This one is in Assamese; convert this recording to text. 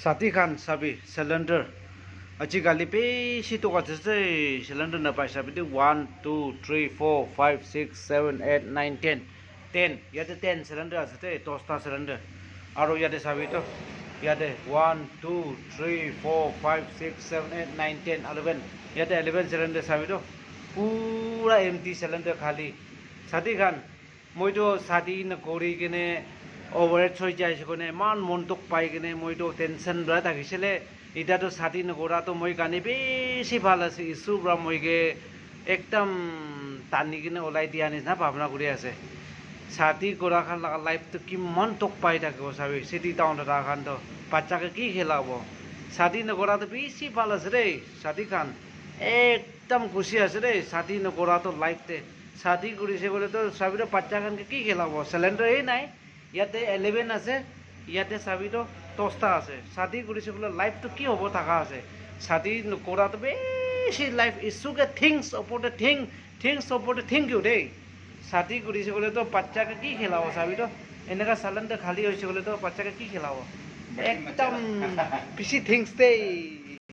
Sati khan sabi cylinder আজিকালি বেশি তো আছে সিলিন্ডার না পাই সাবি 1 2 3 4 5 6 7 8 9 10 10 ইয়াতে 10 সিলিন্ডার আছে তে 10টা সিলিন্ডার আর ইয়াতে সাবি তো ইয়াতে 1 2 3 4 5 6 7 8 9 10 11 ইয়াতে 11 সিলিন্ডার সাবি তো পুরা এমটি সিলিন্ডার খালি সাথী খান মই তো সাথী না করি কিনে ওভারেজ হৈ যাইছে কোনে মান মনটোক পাই কিনে মই তো টেনশন ৰা থাকিছিলে ইটাতো ছাতি নকৰাটো মই কাৰণে বেছি ভাল আছে ইছ্যু পৰা মইকে একদম টানি কিনে ওলাই দিয়া নিচিনা ভাৱনা কৰি আছে ছাতি কৰা খান লাইফটো কিমান তোক পাই থাকিব চাবি চিটি টাউন এটা খানতো বাচ্চাকে কি খেলাব ছাতি নকৰাটো বেছি ভাল আছে দেই ছাতি খান একদম খুচি আছে দেই ছাতি নকৰাটো লাইফতে ছাতি কৰিছে বোলেতো চাবিতো বাচ্চা খানকে কি খেলাব চিলিণ্ডাৰ এই নাই ইয়াতে 11 আছে ইয়াতে চাবিতো 10টা আছে ছাতি কৰিছে বোলে লাইফটো কি হ'ব থাকা আছে ছাতি কৰাটো বেছি লাইফ ইছ্যুকে থিংছ ওপৰতে থিংছ ওপৰতে থিংক ইউ দেই ছাতি কৰিছে বোলেতো বাচ্চাকে কি খেলাব চাবিতো এনেকুৱা চিলিণ্ডাৰ খালী হৈছে বোলেতো বাচ্চাকে কি খেলাব একদম বেছি থিংছ দেই